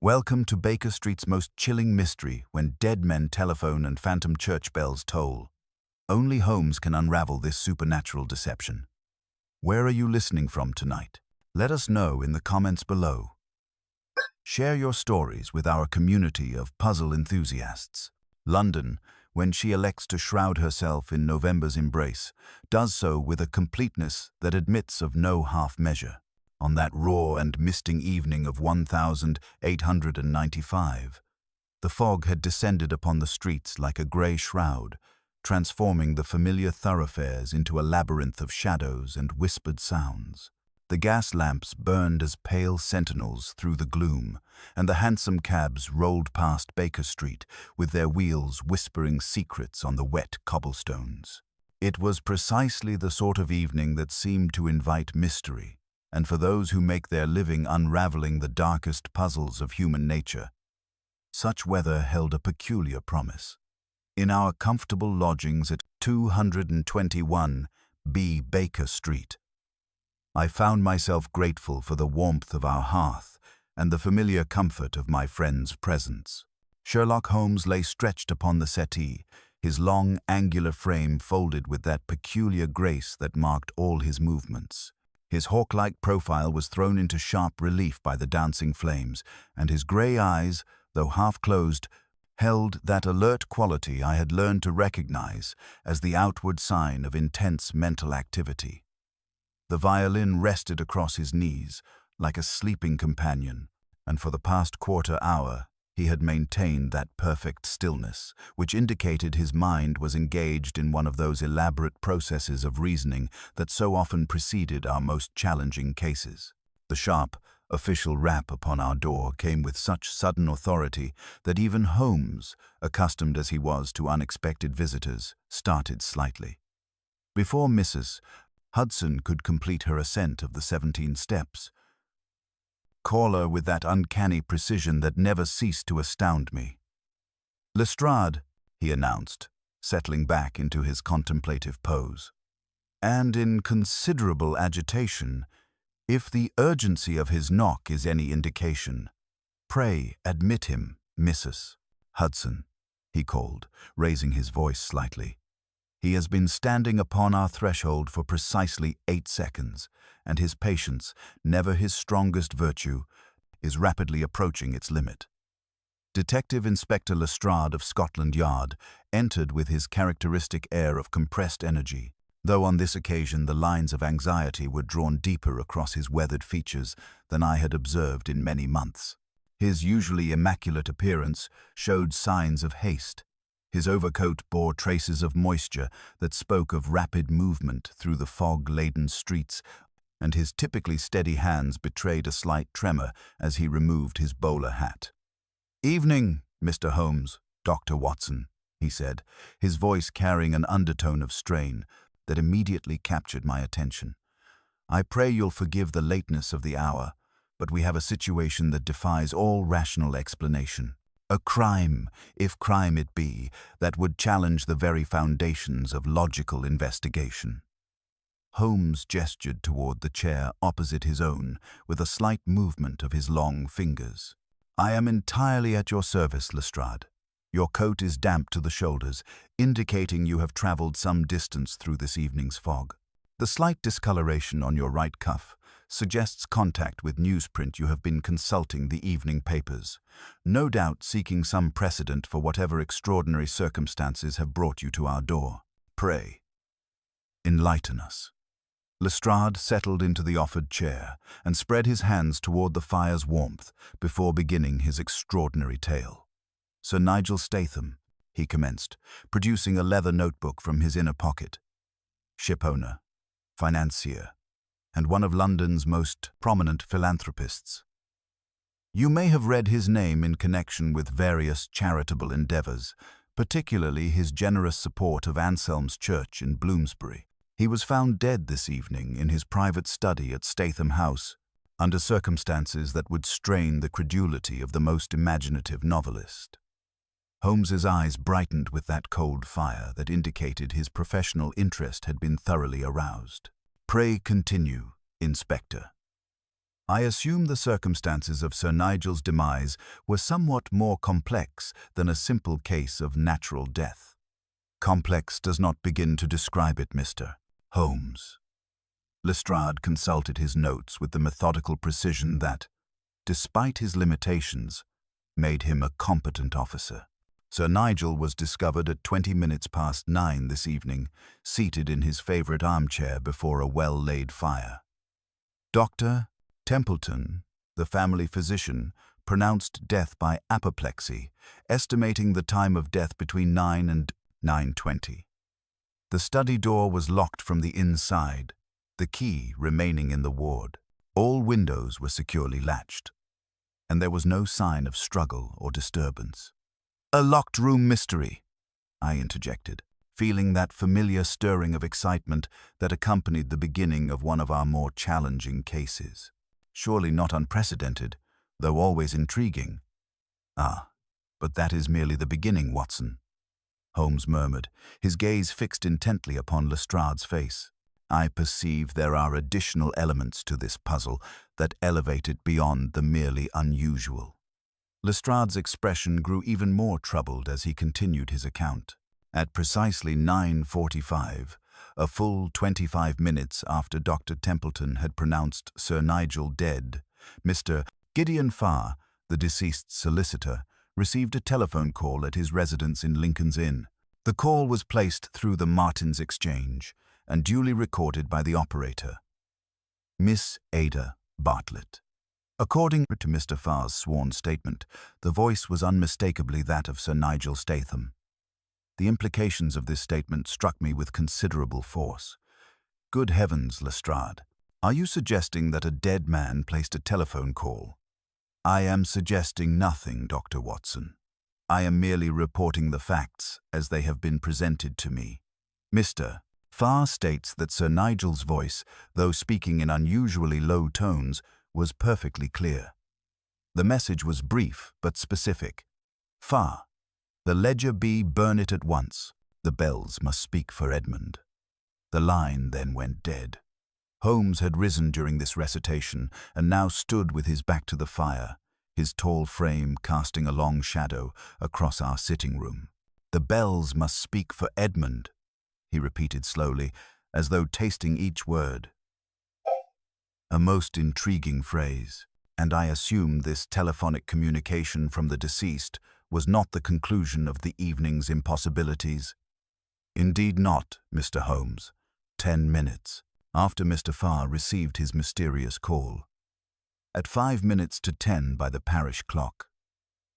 Welcome to Baker Street's most chilling mystery, when dead men telephone and phantom church bells toll. Only Holmes can unravel this supernatural deception. Where are you listening from tonight? Let us know in the comments below. Share your stories with our community of puzzle enthusiasts. London, when she elects to shroud herself in November's embrace, does so with a completeness that admits of no half measure. On that raw and misting evening of 1895, the fog had descended upon the streets like a grey shroud, transforming the familiar thoroughfares into a labyrinth of shadows and whispered sounds. The gas lamps burned as pale sentinels through the gloom, and the hansom cabs rolled past Baker Street with their wheels whispering secrets on the wet cobblestones. It was precisely the sort of evening that seemed to invite mystery, and for those who make their living unraveling the darkest puzzles of human nature, such weather held a peculiar promise. In our comfortable lodgings at 221 B Baker Street, I found myself grateful for the warmth of our hearth and the familiar comfort of my friend's presence. Sherlock Holmes lay stretched upon the settee, his long, angular frame folded with that peculiar grace that marked all his movements. His hawk-like profile was thrown into sharp relief by the dancing flames, and his grey eyes, though half-closed, held that alert quality I had learned to recognize as the outward sign of intense mental activity. The violin rested across his knees, like a sleeping companion, and for the past quarter hour he had maintained that perfect stillness, which indicated his mind was engaged in one of those elaborate processes of reasoning that so often preceded our most challenging cases. The sharp, official rap upon our door came with such sudden authority that even Holmes, accustomed as he was to unexpected visitors, started slightly. Before Mrs. Hudson could complete her ascent of the 17 steps, caller with that uncanny precision that never ceased to astound me. "Lestrade," he announced, settling back into his contemplative pose. And in considerable agitation, "If the urgency of his knock is any indication, pray admit him, Mrs. Hudson," he called, raising his voice slightly. "He has been standing upon our threshold for precisely 8 seconds, and his patience, never his strongest virtue, is rapidly approaching its limit." Detective Inspector Lestrade of Scotland Yard entered with his characteristic air of compressed energy, though on this occasion the lines of anxiety were drawn deeper across his weathered features than I had observed in many months. His usually immaculate appearance showed signs of haste. His overcoat bore traces of moisture that spoke of rapid movement through the fog-laden streets, and his typically steady hands betrayed a slight tremor as he removed his bowler hat. "Evening, Mr. Holmes, Dr. Watson," he said, his voice carrying an undertone of strain that immediately captured my attention. "I pray you'll forgive the lateness of the hour, but we have a situation that defies all rational explanation. A crime, if crime it be, that would challenge the very foundations of logical investigation." Holmes gestured toward the chair opposite his own with a slight movement of his long fingers. "I am entirely at your service, Lestrade. Your coat is damp to the shoulders, indicating you have traveled some distance through this evening's fog. The slight discoloration on your right cuff suggests contact with newsprint you have been consulting the evening papers, no doubt seeking some precedent for whatever extraordinary circumstances have brought you to our door. Pray, enlighten us." Lestrade settled into the offered chair and spread his hands toward the fire's warmth before beginning his extraordinary tale. "Sir Nigel Statham," he commenced, producing a leather notebook from his inner pocket. "Shipowner, financier, and one of London's most prominent philanthropists. You may have read his name in connection with various charitable endeavors, particularly his generous support of Anselm's Church in Bloomsbury. He was found dead this evening in his private study at Statham House, under circumstances that would strain the credulity of the most imaginative novelist." Holmes's eyes brightened with that cold fire that indicated his professional interest had been thoroughly aroused. "Pray continue, Inspector." I assume the circumstances of Sir Nigel's demise were somewhat more complex than a simple case of natural death. Complex does not begin to describe it, Mr. Holmes. Lestrade consulted his notes with the methodical precision that, despite his limitations, made him a competent officer. Sir Nigel was discovered at 9:20 this evening, seated in his favorite armchair before a well-laid fire. Dr. Templeton, the family physician, pronounced death by apoplexy, estimating the time of death between 9 and 9:20. The study door was locked from the inside, the key remaining in the ward. All windows were securely latched, and there was no sign of struggle or disturbance. "A locked room mystery," I interjected, feeling that familiar stirring of excitement that accompanied the beginning of one of our more challenging cases. Surely not unprecedented, though always intriguing. "Ah, but that is merely the beginning, Watson," Holmes murmured, his gaze fixed intently upon Lestrade's face. "I perceive there are additional elements to this puzzle that elevate it beyond the merely unusual." Lestrade's expression grew even more troubled as he continued his account. At precisely 9:45, a full 25 minutes after Dr. Templeton had pronounced Sir Nigel dead, Mr. Gideon Farr, the deceased's solicitor, received a telephone call at his residence in Lincoln's Inn. The call was placed through the Martin's Exchange and duly recorded by the operator, Miss Ada Bartlett. According to Mr. Farr's sworn statement, the voice was unmistakably that of Sir Nigel Statham. The implications of this statement struck me with considerable force. Good heavens, Lestrade, are you suggesting that a dead man placed a telephone call? I am suggesting nothing, Dr. Watson. I am merely reporting the facts as they have been presented to me. Mr. Farr states that Sir Nigel's voice, though speaking in unusually low tones, was perfectly clear. The message was brief but specific. Farr, the ledger be burn it at once. The bells must speak for Edmund. The line then went dead. Holmes had risen during this recitation and now stood with his back to the fire, his tall frame casting a long shadow across our sitting room. "The bells must speak for Edmund," he repeated slowly, as though tasting each word. A most intriguing phrase, and I assume this telephonic communication from the deceased was not the conclusion of the evening's impossibilities. Indeed not, Mr. Holmes. 10 minutes after Mr. Farr received his mysterious call. At 5 minutes to 10 by the parish clock,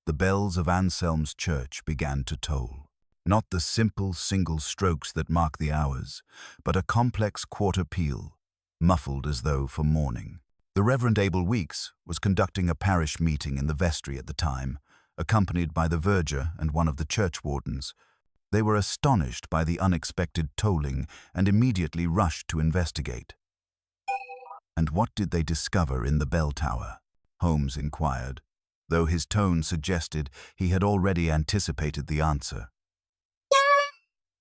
the bells of Anselm's church began to toll. Not the simple single strokes that mark the hours, but a complex quarter peal, muffled as though for morning. The Reverend Abel Weeks was conducting a parish meeting in the vestry at the time, accompanied by the verger and one of the churchwardens. They were astonished by the unexpected tolling and immediately rushed to investigate. "And what did they discover in the bell tower?" Holmes inquired, though his tone suggested he had already anticipated the answer.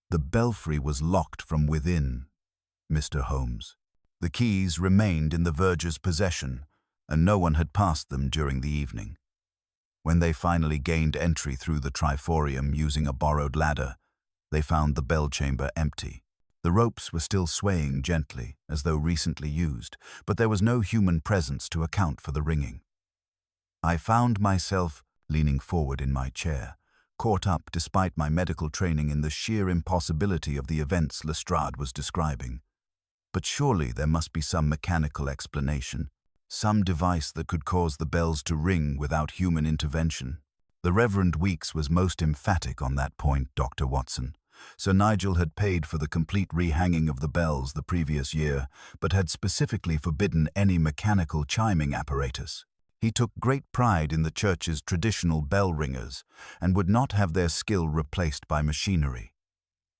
"The belfry was locked from within, Mr. Holmes. The keys remained in the verger's possession, and no one had passed them during the evening. When they finally gained entry through the triforium using a borrowed ladder, they found the bell chamber empty. The ropes were still swaying gently, as though recently used, but there was no human presence to account for the ringing. I found myself leaning forward in my chair, caught up despite my medical training in the sheer impossibility of the events Lestrade was describing. But surely there must be some mechanical explanation, some device that could cause the bells to ring without human intervention. The Reverend Weeks was most emphatic on that point, Dr. Watson. Sir Nigel had paid for the complete rehanging of the bells the previous year, but had specifically forbidden any mechanical chiming apparatus. He took great pride in the church's traditional bell ringers and would not have their skill replaced by machinery.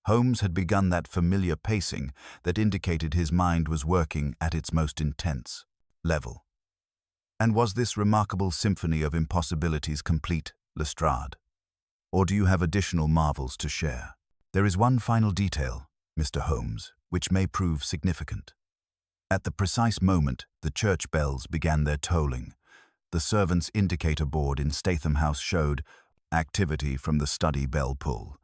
Holmes had begun that familiar pacing that indicated his mind was working at its most intense level. And was this remarkable symphony of impossibilities complete, Lestrade? Or do you have additional marvels to share? There is one final detail, Mr. Holmes, which may prove significant. At the precise moment, the church bells began their tolling. The servants' indicator board in Statham House showed activity from the study bell pull.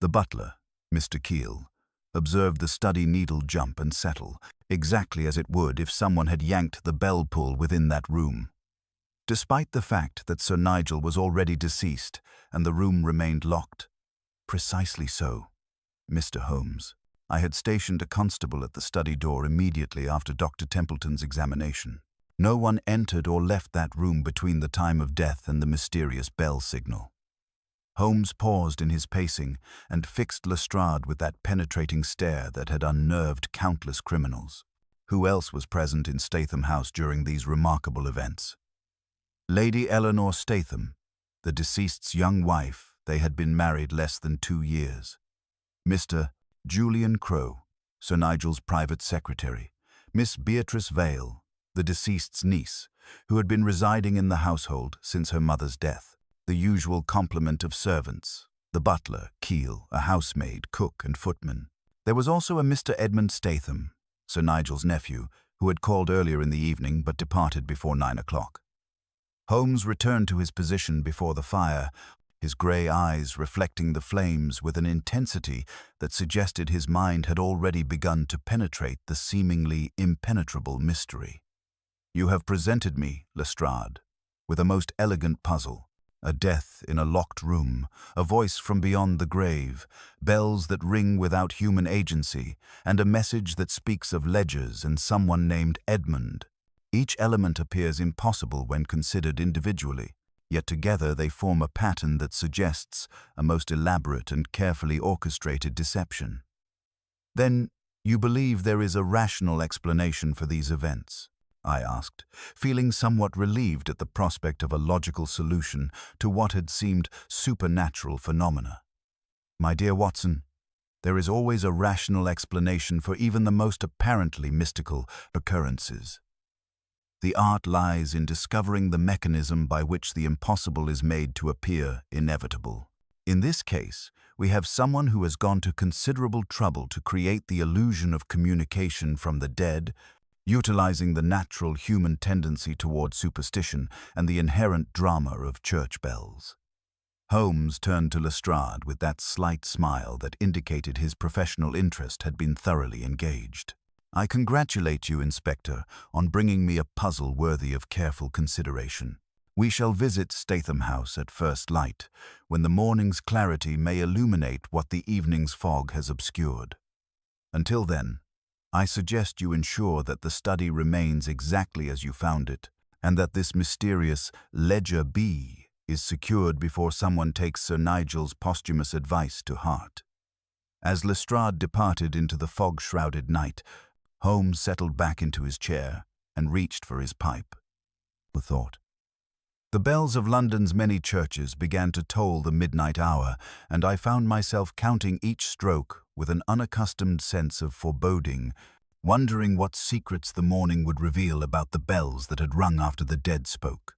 The butler, Mr. Keel, observed the study needle jump and settle, exactly as it would if someone had yanked the bell pull within that room. Despite the fact that Sir Nigel was already deceased and the room remained locked. Precisely so, Mr. Holmes. I had stationed a constable at the study door immediately after Dr. Templeton's examination. No one entered or left that room between the time of death and the mysterious bell signal. Holmes paused in his pacing and fixed Lestrade with that penetrating stare that had unnerved countless criminals. Who else was present in Statham House during these remarkable events? Lady Eleanor Statham, the deceased's young wife. They had been married less than 2 years. Mr. Julian Crowe, Sir Nigel's private secretary. Miss Beatrice Vale, the deceased's niece, who had been residing in the household since her mother's death. The usual complement of servants, the butler, Keel, a housemaid, cook and footman. There was also a Mr. Edmund Statham, Sir Nigel's nephew, who had called earlier in the evening but departed before 9 o'clock. Holmes returned to his position before the fire, his grey eyes reflecting the flames with an intensity that suggested his mind had already begun to penetrate the seemingly impenetrable mystery. You have presented me, Lestrade, with a most elegant puzzle. A death in a locked room, a voice from beyond the grave, bells that ring without human agency, and a message that speaks of ledgers and someone named Edmund. Each element appears impossible when considered individually, yet together they form a pattern that suggests a most elaborate and carefully orchestrated deception. Then, you believe there is a rational explanation for these events? I asked, feeling somewhat relieved at the prospect of a logical solution to what had seemed supernatural phenomena. My dear Watson, there is always a rational explanation for even the most apparently mystical occurrences. The art lies in discovering the mechanism by which the impossible is made to appear inevitable. In this case, we have someone who has gone to considerable trouble to create the illusion of communication from the dead, utilizing the natural human tendency toward superstition and the inherent drama of church bells. Holmes turned to Lestrade with that slight smile that indicated his professional interest had been thoroughly engaged. I congratulate you, Inspector, on bringing me a puzzle worthy of careful consideration. We shall visit Statham House at first light, when the morning's clarity may illuminate what the evening's fog has obscured. Until then, I suggest you ensure that the study remains exactly as you found it, and that this mysterious Ledger B is secured before someone takes Sir Nigel's posthumous advice to heart. As Lestrade departed into the fog-shrouded night, Holmes settled back into his chair and reached for his pipe. The thought. The bells of London's many churches began to toll the midnight hour, and I found myself counting each stroke with an unaccustomed sense of foreboding, wondering what secrets the morning would reveal about the bells that had rung after the dead spoke.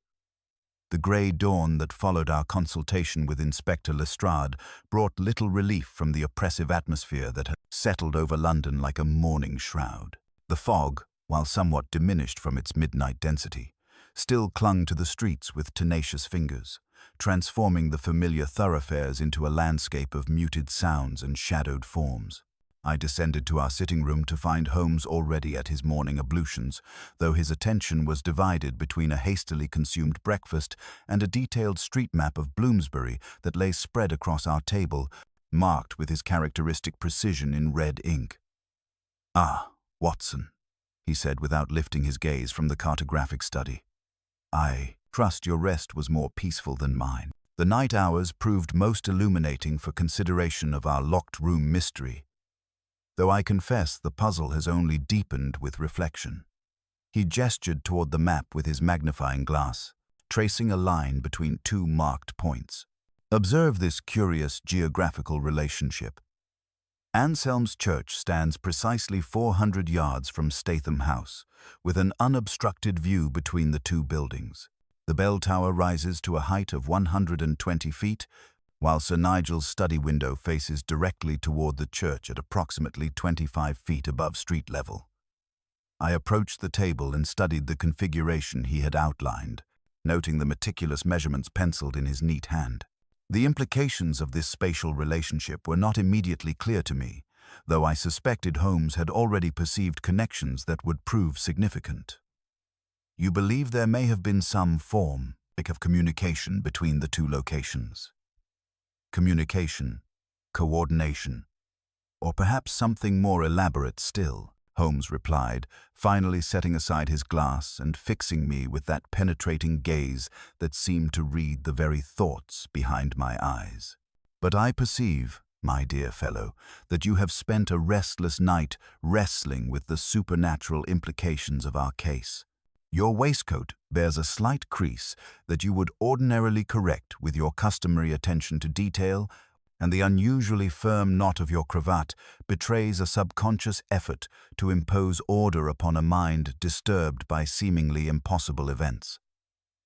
The grey dawn that followed our consultation with Inspector Lestrade brought little relief from the oppressive atmosphere that had settled over London like a mourning shroud. The fog, while somewhat diminished from its midnight density, still clung to the streets with tenacious fingers, transforming the familiar thoroughfares into a landscape of muted sounds and shadowed forms. I descended to our sitting room to find Holmes already at his morning ablutions, though his attention was divided between a hastily consumed breakfast and a detailed street map of Bloomsbury that lay spread across our table, marked with his characteristic precision in red ink. "Ah, Watson," he said without lifting his gaze from the cartographic study. "I trust your rest was more peaceful than mine. The night hours proved most illuminating for consideration of our locked room mystery, though I confess the puzzle has only deepened with reflection." He gestured toward the map with his magnifying glass, tracing a line between 2 marked points. Observe this curious geographical relationship. Anselm's Church stands precisely 400 yards from Statham House, with an unobstructed view between the 2 buildings. The bell tower rises to a height of 120 feet, while Sir Nigel's study window faces directly toward the church at approximately 25 feet above street level. I approached the table and studied the configuration he had outlined, noting the meticulous measurements penciled in his neat hand. The implications of this spatial relationship were not immediately clear to me, though I suspected Holmes had already perceived connections that would prove significant. You believe there may have been some form of communication between the two locations? Communication, coordination, or perhaps something more elaborate still, Holmes replied, finally setting aside his glass and fixing me with that penetrating gaze that seemed to read the very thoughts behind my eyes. But I perceive, my dear fellow, that you have spent a restless night wrestling with the supernatural implications of our case. Your waistcoat bears a slight crease that you would ordinarily correct with your customary attention to detail, and the unusually firm knot of your cravat betrays a subconscious effort to impose order upon a mind disturbed by seemingly impossible events.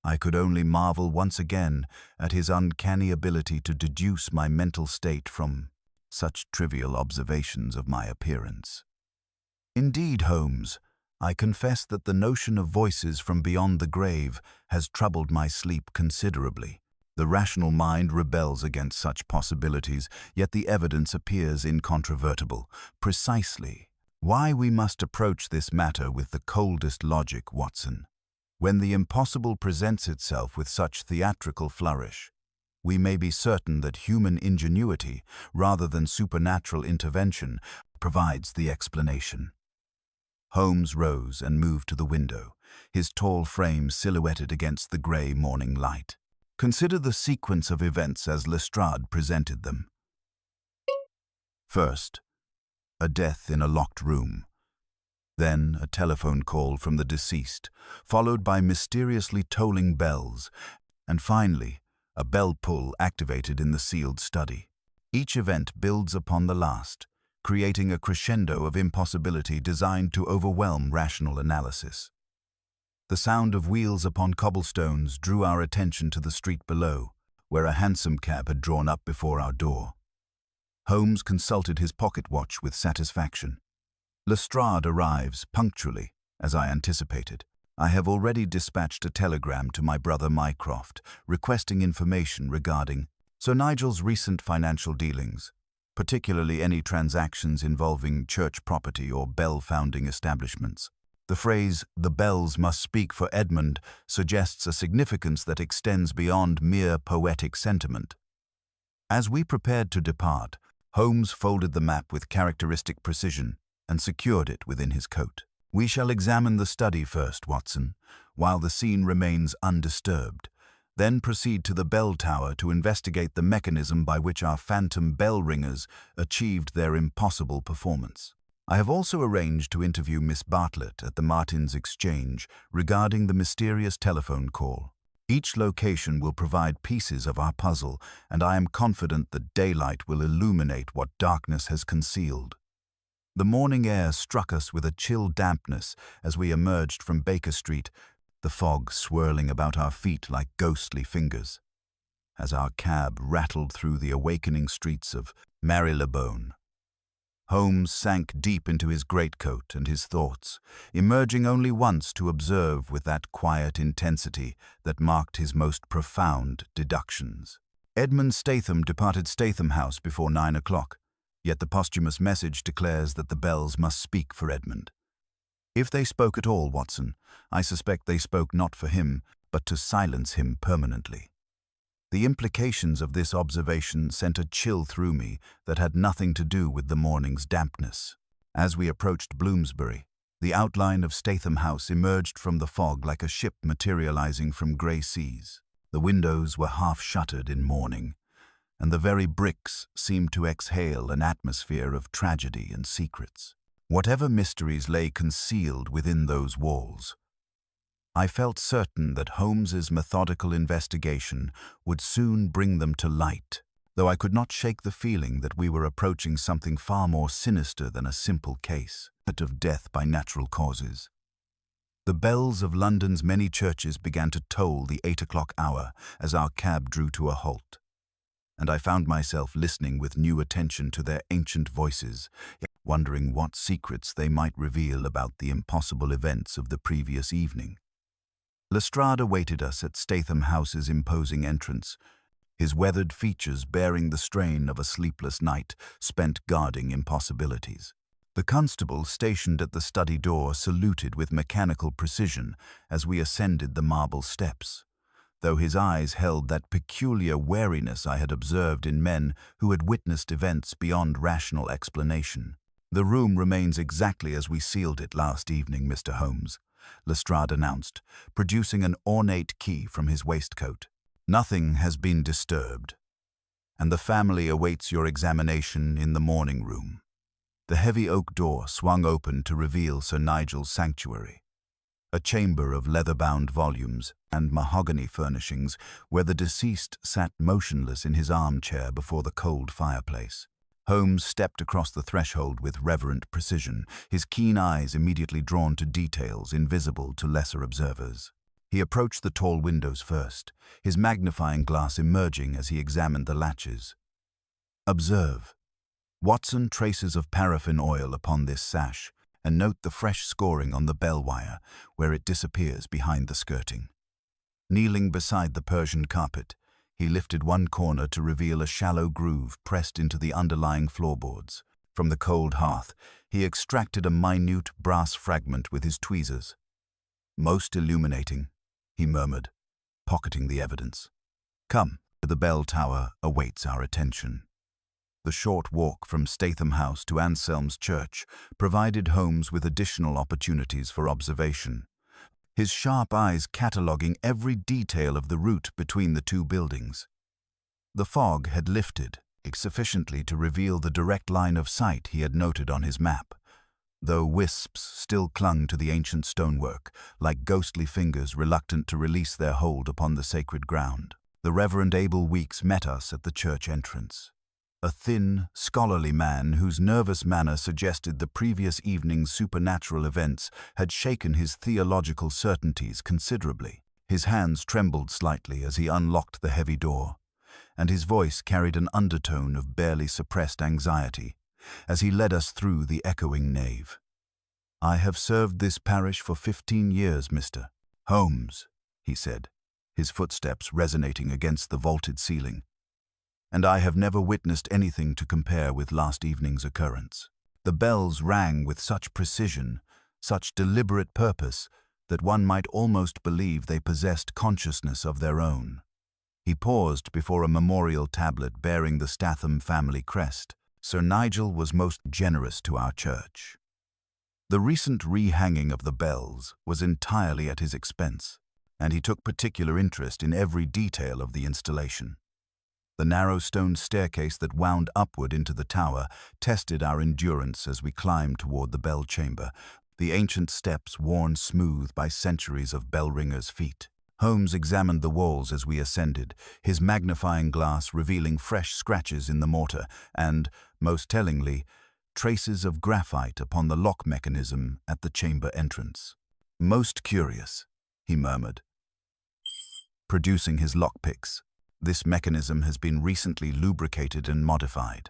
I could only marvel once again at his uncanny ability to deduce my mental state from such trivial observations of my appearance. Indeed, Holmes, I confess that the notion of voices from beyond the grave has troubled my sleep considerably. The rational mind rebels against such possibilities, yet the evidence appears incontrovertible. Precisely why we must approach this matter with the coldest logic, Watson. When the impossible presents itself with such theatrical flourish, we may be certain that human ingenuity, rather than supernatural intervention, provides the explanation. Holmes rose and moved to the window, his tall frame silhouetted against the grey morning light. Consider the sequence of events as Lestrade presented them. First, a death in a locked room. Then a telephone call from the deceased, followed by mysteriously tolling bells, and finally, a bell pull activated in the sealed study. Each event builds upon the last, creating a crescendo of impossibility designed to overwhelm rational analysis. The sound of wheels upon cobblestones drew our attention to the street below, where a hansom cab had drawn up before our door. Holmes consulted his pocket watch with satisfaction. Lestrade arrives punctually, as I anticipated. I have already dispatched a telegram to my brother Mycroft, requesting information regarding Sir Nigel's recent financial dealings, particularly any transactions involving church property or bell-founding establishments. The phrase, "the bells must speak for Edmund," suggests a significance that extends beyond mere poetic sentiment. As we prepared to depart, Holmes folded the map with characteristic precision and secured it within his coat. "We shall examine the study first, Watson, while the scene remains undisturbed, then proceed to the bell tower to investigate the mechanism by which our phantom bell ringers achieved their impossible performance. I have also arranged to interview Miss Bartlett at the Martins Exchange regarding the mysterious telephone call. Each location will provide pieces of our puzzle, and I am confident that daylight will illuminate what darkness has concealed." The morning air struck us with a chill dampness as we emerged from Baker Street, the fog swirling about our feet like ghostly fingers. As our cab rattled through the awakening streets of Marylebone, Holmes sank deep into his greatcoat and his thoughts, emerging only once to observe with that quiet intensity that marked his most profound deductions. Edmund Statham departed Statham House before 9 o'clock, yet the posthumous message declares that the bells must speak for Edmund. If they spoke at all, Watson, I suspect they spoke not for him, but to silence him permanently. The implications of this observation sent a chill through me that had nothing to do with the morning's dampness. As we approached Bloomsbury, the outline of Statham House emerged from the fog like a ship materializing from grey seas. The windows were half-shuttered in mourning, and the very bricks seemed to exhale an atmosphere of tragedy and secrets. Whatever mysteries lay concealed within those walls, I felt certain that Holmes's methodical investigation would soon bring them to light, though I could not shake the feeling that we were approaching something far more sinister than a simple case of death by natural causes. The bells of London's many churches began to toll the 8 o'clock hour as our cab drew to a halt, and I found myself listening with new attention to their ancient voices. wondering what secrets they might reveal about the impossible events of the previous evening. Lestrade awaited us at Statham House's imposing entrance, his weathered features bearing the strain of a sleepless night spent guarding impossibilities. The constable stationed at the study door saluted with mechanical precision as we ascended the marble steps, though his eyes held that peculiar wariness I had observed in men who had witnessed events beyond rational explanation. "The room remains exactly as we sealed it last evening, Mr. Holmes," Lestrade announced, producing an ornate key from his waistcoat. "Nothing has been disturbed, and the family awaits your examination in the morning room." The heavy oak door swung open to reveal Sir Nigel's sanctuary, a chamber of leather-bound volumes and mahogany furnishings where the deceased sat motionless in his armchair before the cold fireplace. Holmes stepped across the threshold with reverent precision, his keen eyes immediately drawn to details invisible to lesser observers. He approached the tall windows first, his magnifying glass emerging as he examined the latches. "Observe, Watson, traces of paraffin oil upon this sash, and note the fresh scoring on the bell wire where it disappears behind the skirting." Kneeling beside the Persian carpet, he lifted one corner to reveal a shallow groove pressed into the underlying floorboards. From the cold hearth, he extracted a minute brass fragment with his tweezers. "Most illuminating," he murmured, pocketing the evidence. "Come, the bell tower awaits our attention." The short walk from Statham House to Anselm's Church provided Holmes with additional opportunities for observation, his sharp eyes cataloguing every detail of the route between the two buildings. The fog had lifted sufficiently to reveal the direct line of sight he had noted on his map, though wisps still clung to the ancient stonework, like ghostly fingers reluctant to release their hold upon the sacred ground. The Reverend Abel Weeks met us at the church entrance, a thin, scholarly man whose nervous manner suggested the previous evening's supernatural events had shaken his theological certainties considerably. His hands trembled slightly as he unlocked the heavy door, and his voice carried an undertone of barely suppressed anxiety as he led us through the echoing nave. "I have served this parish for 15 years, Mr. Holmes," he said, his footsteps resonating against the vaulted ceiling, "and I have never witnessed anything to compare with last evening's occurrence." The bells rang with such precision, such deliberate purpose, that one might almost believe they possessed consciousness of their own. He paused before a memorial tablet bearing the Statham family crest. "Sir Nigel was most generous to our church." The recent rehanging of the bells was entirely at his expense, and he took particular interest in every detail of the installation. The narrow stone staircase that wound upward into the tower tested our endurance as we climbed toward the bell chamber, the ancient steps worn smooth by centuries of bell ringers' feet. Holmes examined the walls as we ascended, his magnifying glass revealing fresh scratches in the mortar and, most tellingly, traces of graphite upon the lock mechanism at the chamber entrance. "Most curious," he murmured, producing his lockpicks. "This mechanism has been recently lubricated and modified."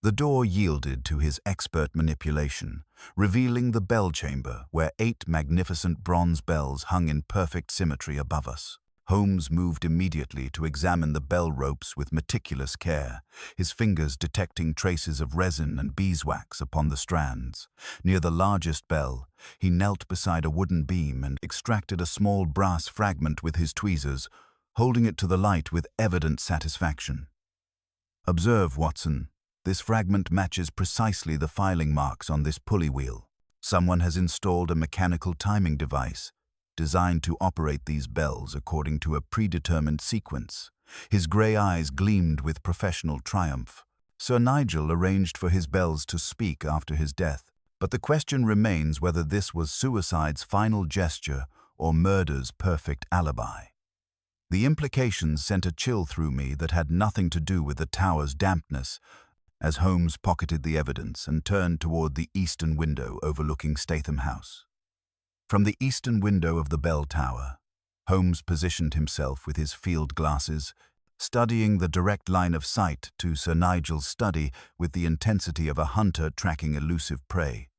The door yielded to his expert manipulation, revealing the bell chamber where 8 magnificent bronze bells hung in perfect symmetry above us. Holmes moved immediately to examine the bell ropes with meticulous care, his fingers detecting traces of resin and beeswax upon the strands. Near the largest bell, he knelt beside a wooden beam and extracted a small brass fragment with his tweezers, holding it to the light with evident satisfaction. "Observe, Watson, this fragment matches precisely the filing marks on this pulley wheel. Someone has installed a mechanical timing device designed to operate these bells according to a predetermined sequence." His grey eyes gleamed with professional triumph. Sir Nigel arranged for his bells to speak after his death, but the question remains whether this was suicide's final gesture or murder's perfect alibi. The implications sent a chill through me that had nothing to do with the tower's dampness, as Holmes pocketed the evidence and turned toward the eastern window overlooking Statham House. From the eastern window of the bell tower, Holmes positioned himself with his field glasses, studying the direct line of sight to Sir Nigel's study with the intensity of a hunter tracking elusive prey.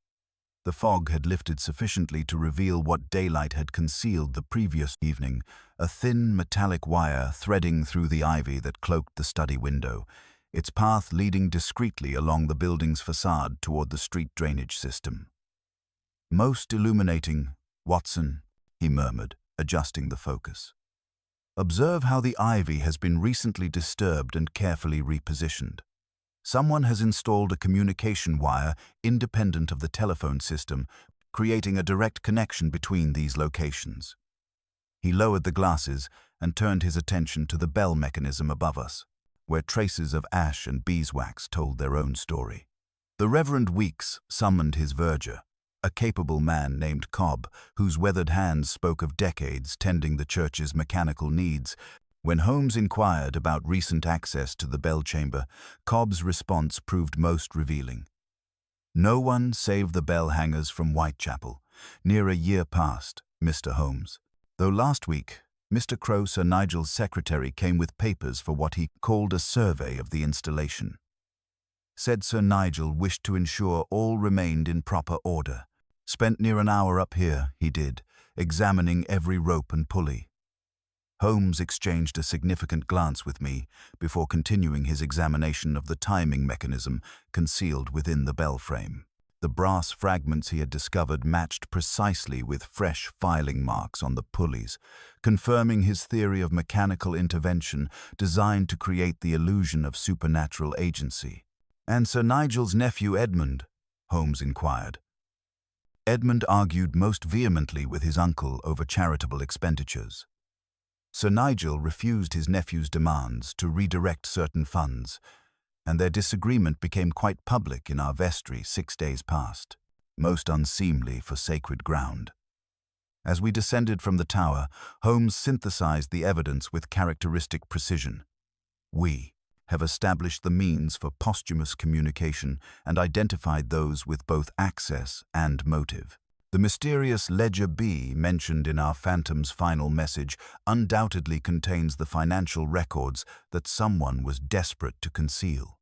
The fog had lifted sufficiently to reveal what daylight had concealed the previous evening, a thin metallic wire threading through the ivy that cloaked the study window, its path leading discreetly along the building's facade toward the street drainage system. "Most illuminating, Watson," he murmured, adjusting the focus. "Observe how the ivy has been recently disturbed and carefully repositioned. Someone has installed a communication wire independent of the telephone system, creating a direct connection between these locations." He lowered the glasses and turned his attention to the bell mechanism above us, where traces of ash and beeswax told their own story. The Reverend Weeks summoned his verger, a capable man named Cobb, whose weathered hands spoke of decades tending the church's mechanical needs. When Holmes inquired about recent access to the bell chamber, Cobb's response proved most revealing. "No one save the bell hangers from Whitechapel. Near a year past, Mr. Holmes. Though last week, Mr. Crow, Sir Nigel's secretary, came with papers for what he called a survey of the installation. Said Sir Nigel wished to ensure all remained in proper order. Spent near an hour up here, he did, examining every rope and pulley." Holmes exchanged a significant glance with me before continuing his examination of the timing mechanism concealed within the bell frame. The brass fragments he had discovered matched precisely with fresh filing marks on the pulleys, confirming his theory of mechanical intervention designed to create the illusion of supernatural agency. "And Sir Nigel's nephew Edmund?" Holmes inquired. Edmund argued most vehemently with his uncle over charitable expenditures. Sir Nigel refused his nephew's demands to redirect certain funds, and their disagreement became quite public in our vestry 6 days past, most unseemly for sacred ground. As we descended from the tower, Holmes synthesized the evidence with characteristic precision. "We have established the means for posthumous communication and identified those with both access and motive. The mysterious Ledger B mentioned in our Phantom's final message undoubtedly contains the financial records that someone was desperate to conceal.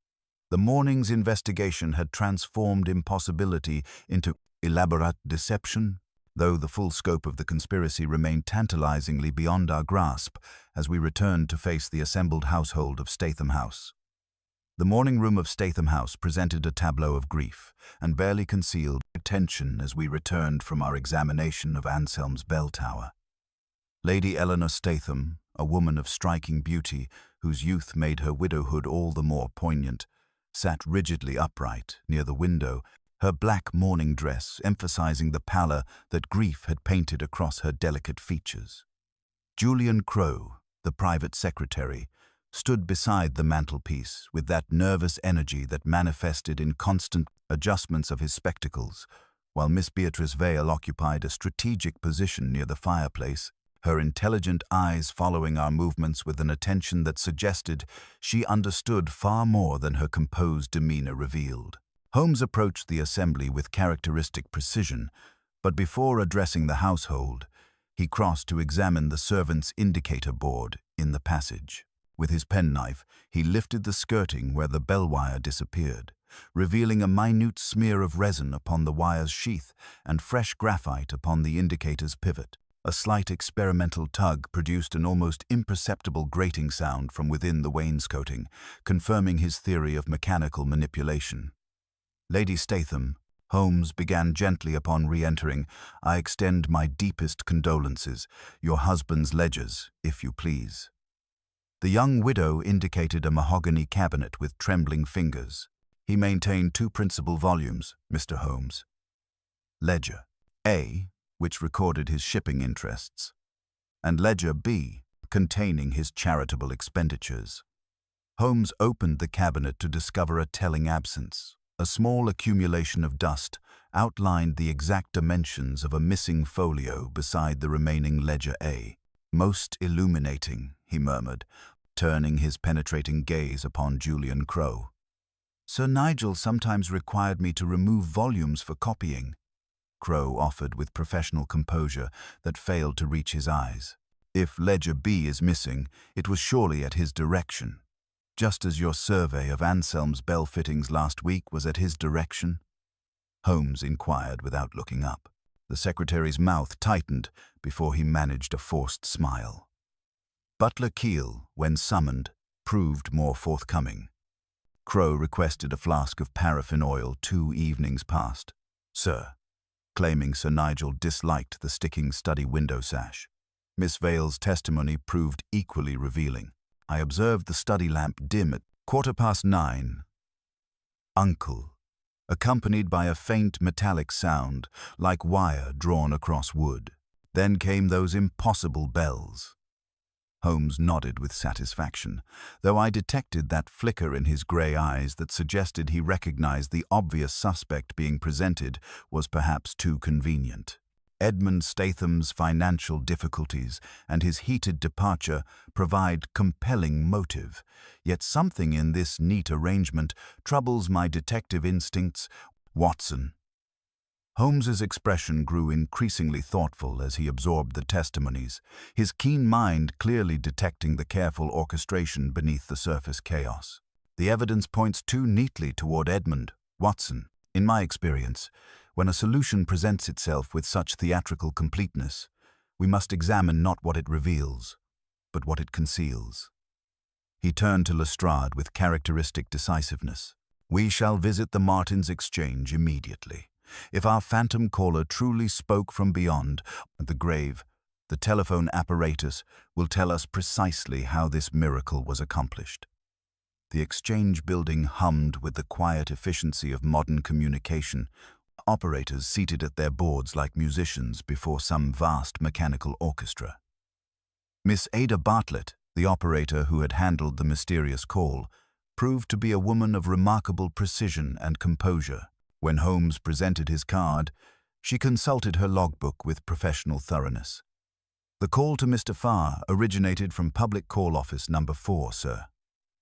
The morning's investigation had transformed impossibility into elaborate deception, though the full scope of the conspiracy remained tantalizingly beyond our grasp as we returned to face the assembled household of Statham House. The morning room of Statham House presented a tableau of grief and barely concealed tension as we returned from our examination of Anselm's bell tower. Lady Eleanor Statham, a woman of striking beauty whose youth made her widowhood all the more poignant, sat rigidly upright near the window, her black mourning dress emphasizing the pallor that grief had painted across her delicate features. Julian Crow, the private secretary, stood beside the mantelpiece with that nervous energy that manifested in constant adjustments of his spectacles, while Miss Beatrice Vale occupied a strategic position near the fireplace, her intelligent eyes following our movements with an attention that suggested she understood far more than her composed demeanor revealed. Holmes approached the assembly with characteristic precision, but before addressing the household, he crossed to examine the servants' indicator board in the passage. With his penknife, he lifted the skirting where the bell wire disappeared, revealing a minute smear of resin upon the wire's sheath and fresh graphite upon the indicator's pivot. A slight experimental tug produced an almost imperceptible grating sound from within the wainscoting, confirming his theory of mechanical manipulation. "Lady Statham," Holmes began gently upon re-entering, "I extend my deepest condolences. Your husband's ledgers, if you please." The young widow indicated a mahogany cabinet with trembling fingers. "He maintained 2 principal volumes, Mr. Holmes. Ledger A, which recorded his shipping interests, and Ledger B, containing his charitable expenditures." Holmes opened the cabinet to discover a telling absence. A small accumulation of dust outlined the exact dimensions of a missing folio beside the remaining Ledger A. "Most illuminating," he murmured, turning his penetrating gaze upon Julian Crow. "Sir Nigel sometimes required me to remove volumes for copying," Crow offered with professional composure that failed to reach his eyes. If ledger B is missing, it was surely at his direction. Just as your survey of Anselm's bell fittings last week was at his direction? Holmes inquired without looking up. The secretary's mouth tightened before he managed a forced smile. Butler Keel, when summoned, proved more forthcoming. Crow requested a flask of paraffin oil 2 evenings past, sir, claiming Sir Nigel disliked the sticking study window sash. Miss Vale's testimony proved equally revealing. I observed the study lamp dim at 9:15. Uncle, accompanied by a faint metallic sound, like wire drawn across wood. Then came those impossible bells. Holmes nodded with satisfaction, though I detected that flicker in his grey eyes that suggested he recognized the obvious suspect being presented was perhaps too convenient. Edmund Statham's financial difficulties and his heated departure provide compelling motive, yet something in this neat arrangement troubles my detective instincts. Watson. Holmes's expression grew increasingly thoughtful as he absorbed the testimonies, his keen mind clearly detecting the careful orchestration beneath the surface chaos. The evidence points too neatly toward Edmund, Watson. In my experience, when a solution presents itself with such theatrical completeness, we must examine not what it reveals, but what it conceals. He turned to Lestrade with characteristic decisiveness. We shall visit the Martins Exchange immediately. If our phantom caller truly spoke from beyond the grave, the telephone apparatus will tell us precisely how this miracle was accomplished. The exchange building hummed with the quiet efficiency of modern communication, operators seated at their boards like musicians before some vast mechanical orchestra. Miss Ada Bartlett, the operator who had handled the mysterious call, proved to be a woman of remarkable precision and composure. When Holmes presented his card, she consulted her logbook with professional thoroughness. The call to Mr. Farr originated from Public Call Office number 4, sir.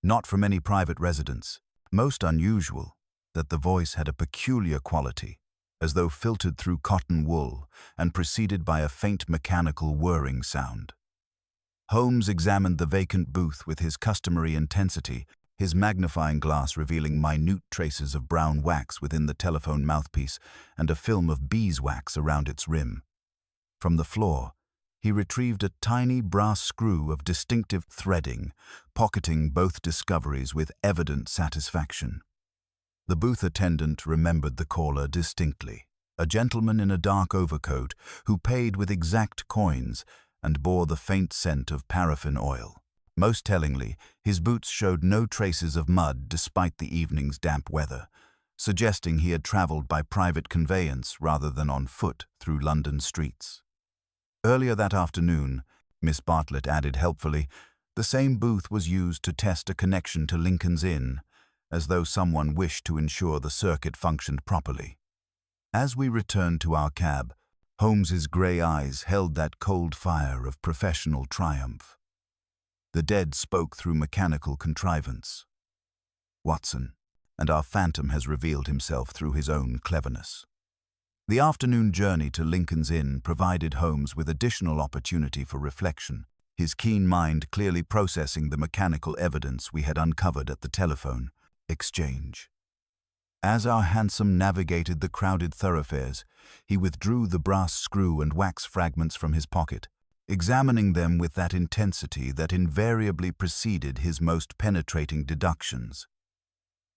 Not from any private residence. Most unusual, that the voice had a peculiar quality, as though filtered through cotton wool and preceded by a faint mechanical whirring sound. Holmes examined the vacant booth with his customary intensity, his magnifying glass revealing minute traces of brown wax within the telephone mouthpiece and a film of beeswax around its rim. From the floor, he retrieved a tiny brass screw of distinctive threading, pocketing both discoveries with evident satisfaction. The booth attendant remembered the caller distinctly, a gentleman in a dark overcoat who paid with exact coins and bore the faint scent of paraffin oil. Most tellingly, his boots showed no traces of mud despite the evening's damp weather, suggesting he had traveled by private conveyance rather than on foot through London streets. Earlier that afternoon, Miss Bartlett added helpfully, the same booth was used to test a connection to Lincoln's Inn, as though someone wished to ensure the circuit functioned properly. As we returned to our cab, Holmes's grey eyes held that cold fire of professional triumph. The dead spoke through mechanical contrivance. Watson, and our phantom has revealed himself through his own cleverness. The afternoon journey to Lincoln's Inn provided Holmes with additional opportunity for reflection, his keen mind clearly processing the mechanical evidence we had uncovered at the telephone exchange. As our hansom navigated the crowded thoroughfares, he withdrew the brass screw and wax fragments from his pocket, examining them with that intensity that invariably preceded his most penetrating deductions.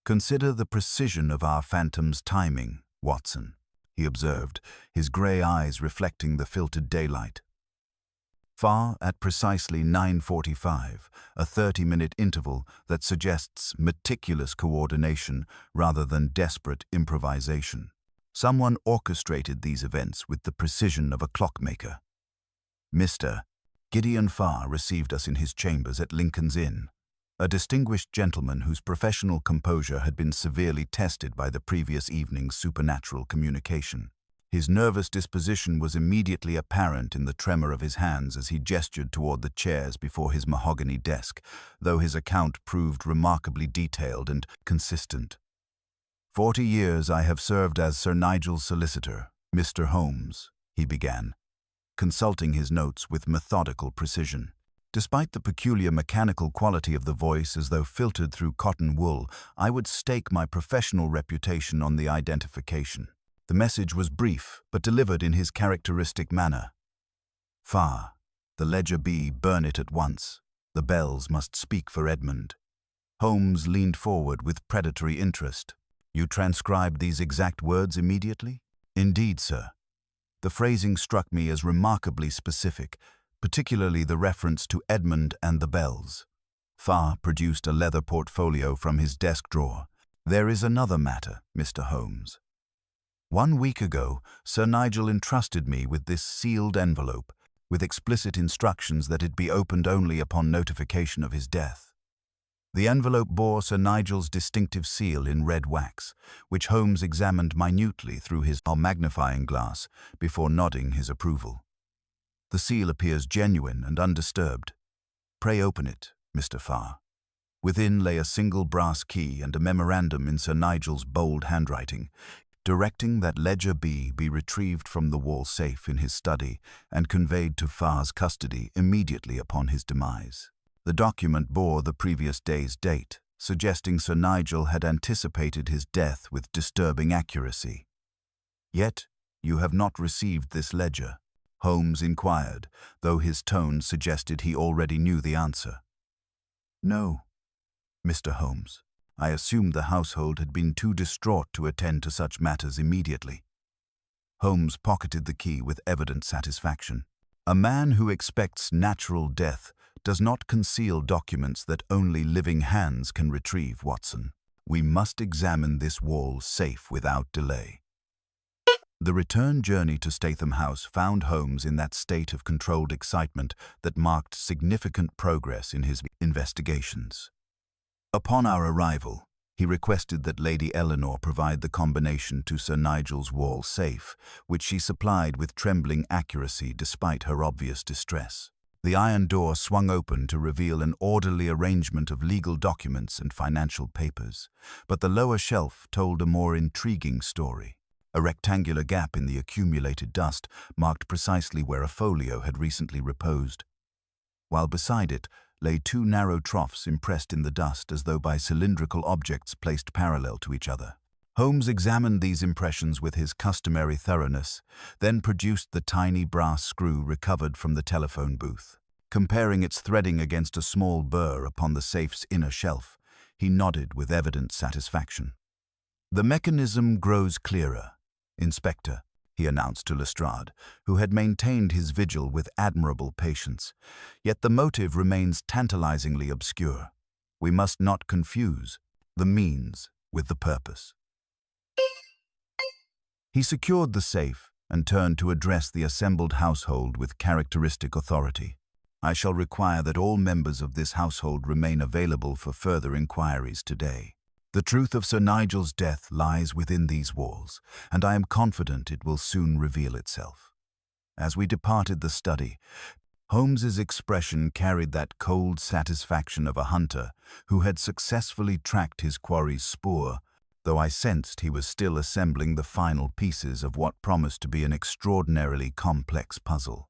Consider the precision of our phantom's timing, Watson, he observed, his grey eyes reflecting the filtered daylight. Farr at precisely 9:45, a 30-minute interval that suggests meticulous coordination rather than desperate improvisation. Someone orchestrated these events with the precision of a clockmaker. Mr. Gideon Farr received us in his chambers at Lincoln's Inn, a distinguished gentleman whose professional composure had been severely tested by the previous evening's supernatural communication. His nervous disposition was immediately apparent in the tremor of his hands as he gestured toward the chairs before his mahogany desk, though his account proved remarkably detailed and consistent. 40 years I have served as Sir Nigel's solicitor, Mr. Holmes, he began. consulting his notes with methodical precision. Despite the peculiar mechanical quality of the voice as though filtered through cotton wool, I would stake my professional reputation on the identification. The message was brief, but delivered in his characteristic manner. Far. The ledger B, burn it at once. The bells must speak for Edmund. Holmes leaned forward with predatory interest. You transcribed these exact words immediately? Indeed, sir. The phrasing struck me as remarkably specific, particularly the reference to Edmund and the bells. Farr produced a leather portfolio from his desk drawer. There is another matter, Mr. Holmes. 1 week ago, Sir Nigel entrusted me with this sealed envelope, with explicit instructions that it be opened only upon notification of his death. The envelope bore Sir Nigel's distinctive seal in red wax, which Holmes examined minutely through his magnifying glass before nodding his approval. The seal appears genuine and undisturbed. Pray open it, Mr. Farr. Within lay a single brass key and a memorandum in Sir Nigel's bold handwriting, directing that ledger B be retrieved from the wall safe in his study and conveyed to Farr's custody immediately upon his demise. The document bore the previous day's date, suggesting Sir Nigel had anticipated his death with disturbing accuracy. Yet, you have not received this ledger, Holmes inquired, though his tone suggested he already knew the answer. No, Mr. Holmes. I assumed the household had been too distraught to attend to such matters immediately. Holmes pocketed the key with evident satisfaction. A man who expects natural death does not conceal documents that only living hands can retrieve, Watson. We must examine this wall safe without delay. The return journey to Statham House found Holmes in that state of controlled excitement that marked significant progress in his investigations. Upon our arrival, he requested that Lady Eleanor provide the combination to Sir Nigel's wall safe, which she supplied with trembling accuracy despite her obvious distress. The iron door swung open to reveal an orderly arrangement of legal documents and financial papers, but the lower shelf told a more intriguing story. A rectangular gap in the accumulated dust marked precisely where a folio had recently reposed, while beside it lay 2 narrow troughs impressed in the dust as though by cylindrical objects placed parallel to each other. Holmes examined these impressions with his customary thoroughness, then produced the tiny brass screw recovered from the telephone booth. Comparing its threading against a small burr upon the safe's inner shelf, he nodded with evident satisfaction. The mechanism grows clearer, Inspector, he announced to Lestrade, who had maintained his vigil with admirable patience. Yet the motive remains tantalizingly obscure. We must not confuse the means with the purpose. He secured the safe and turned to address the assembled household with characteristic authority. I shall require that all members of this household remain available for further inquiries today. The truth of Sir Nigel's death lies within these walls, and I am confident it will soon reveal itself. As we departed the study, Holmes's expression carried that cold satisfaction of a hunter who had successfully tracked his quarry's spoor, though I sensed he was still assembling the final pieces of what promised to be an extraordinarily complex puzzle.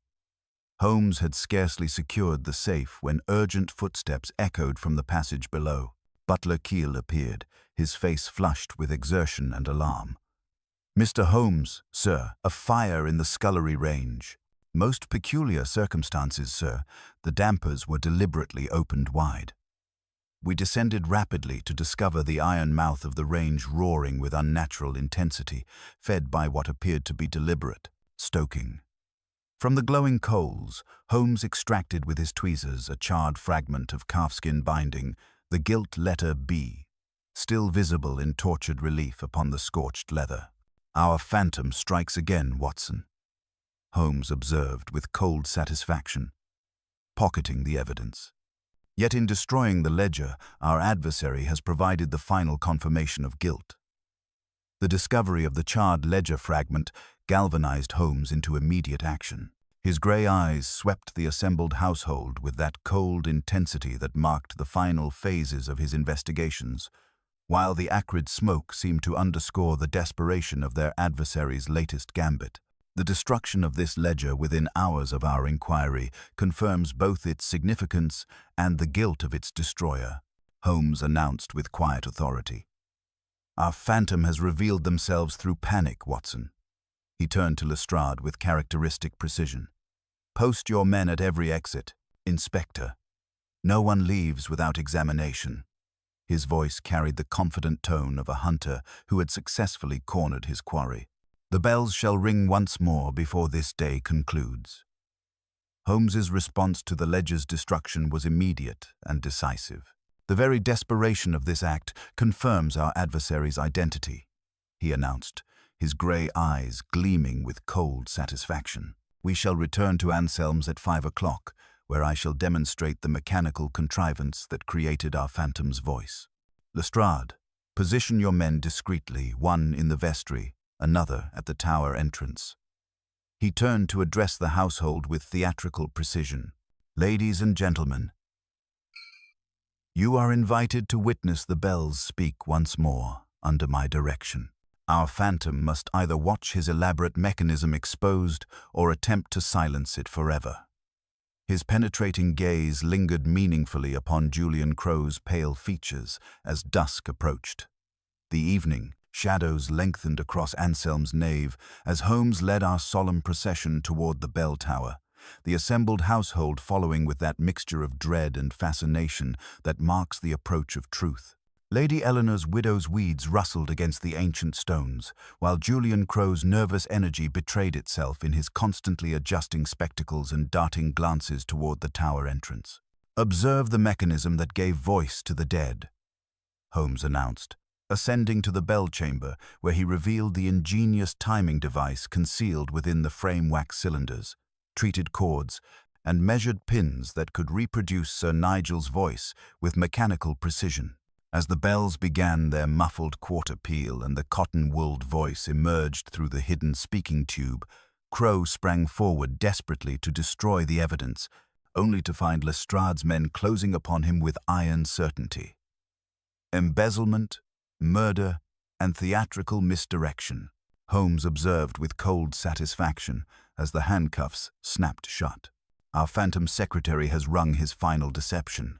Holmes had scarcely secured the safe when urgent footsteps echoed from the passage below. Butler Keel appeared, his face flushed with exertion and alarm. Mr. Holmes, sir, a fire in the scullery range. Most peculiar circumstances, sir. The dampers were deliberately opened wide. We descended rapidly to discover the iron mouth of the range roaring with unnatural intensity, fed by what appeared to be deliberate stoking. From the glowing coals, Holmes extracted with his tweezers a charred fragment of calfskin binding, the gilt letter B, still visible in tortured relief upon the scorched leather. Our phantom strikes again, Watson, Holmes observed with cold satisfaction, pocketing the evidence. Yet in destroying the ledger, our adversary has provided the final confirmation of guilt. The discovery of the charred ledger fragment galvanized Holmes into immediate action. His grey eyes swept the assembled household with that cold intensity that marked the final phases of his investigations, while the acrid smoke seemed to underscore the desperation of their adversary's latest gambit. The destruction of this ledger within hours of our inquiry confirms both its significance and the guilt of its destroyer, Holmes announced with quiet authority. Our phantom has revealed themselves through panic, Watson. He turned to Lestrade with characteristic precision. Post your men at every exit, Inspector. No one leaves without examination. His voice carried the confident tone of a hunter who had successfully cornered his quarry. The bells shall ring once more before this day concludes. Holmes's response to the ledger's destruction was immediate and decisive. The very desperation of this act confirms our adversary's identity, he announced, his grey eyes gleaming with cold satisfaction. We shall return to Anselm's at 5 o'clock, where I shall demonstrate the mechanical contrivance that created our phantom's voice. Lestrade, position your men discreetly, one in the vestry, another at the tower entrance. He turned to address the household with theatrical precision. Ladies and gentlemen, you are invited to witness the bells speak once more under my direction. Our phantom must either watch his elaborate mechanism exposed or attempt to silence it forever. His penetrating gaze lingered meaningfully upon Julian Crow's pale features as dusk approached. The evening, shadows lengthened across Anselm's nave as Holmes led our solemn procession toward the bell tower, the assembled household following with that mixture of dread and fascination that marks the approach of truth. Lady Eleanor's widow's weeds rustled against the ancient stones, while Julian Crow's nervous energy betrayed itself in his constantly adjusting spectacles and darting glances toward the tower entrance. Observe the mechanism that gave voice to the dead, Holmes announced, ascending to the bell chamber where he revealed the ingenious timing device concealed within the frame wax cylinders, treated cords, and measured pins that could reproduce Sir Nigel's voice with mechanical precision. As the bells began their muffled quarter peal and the cotton-wooled voice emerged through the hidden speaking tube, Crow sprang forward desperately to destroy the evidence, only to find Lestrade's men closing upon him with iron certainty. Embezzlement, murder, and theatrical misdirection, Holmes observed with cold satisfaction as the handcuffs snapped shut. Our phantom secretary has rung his final deception.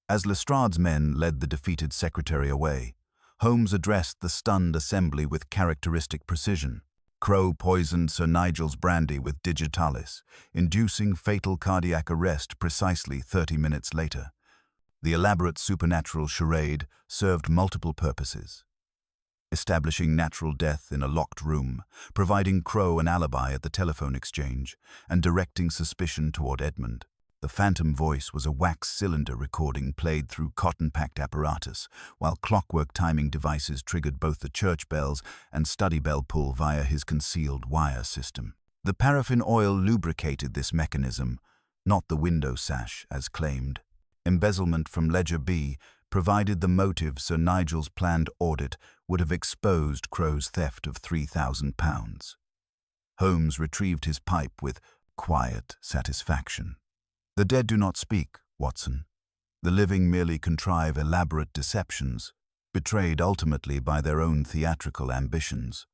As Lestrade's men led the defeated secretary away, Holmes addressed the stunned assembly with characteristic precision. Crow poisoned Sir Nigel's brandy with digitalis, inducing fatal cardiac arrest precisely 30 minutes later. The elaborate supernatural charade served multiple purposes: establishing natural death in a locked room, providing Crow an alibi at the telephone exchange, and directing suspicion toward Edmund. The phantom voice was a wax cylinder recording played through cotton-packed apparatus, while clockwork timing devices triggered both the church bells and study bell pull via his concealed wire system. The paraffin oil lubricated this mechanism, not the window sash, as claimed. Embezzlement from Ledger B provided the motive Sir Nigel's planned audit would have exposed Crow's theft of £3,000. Holmes retrieved his pipe with quiet satisfaction. The dead do not speak, Watson. The living merely contrive elaborate deceptions, betrayed ultimately by their own theatrical ambitions.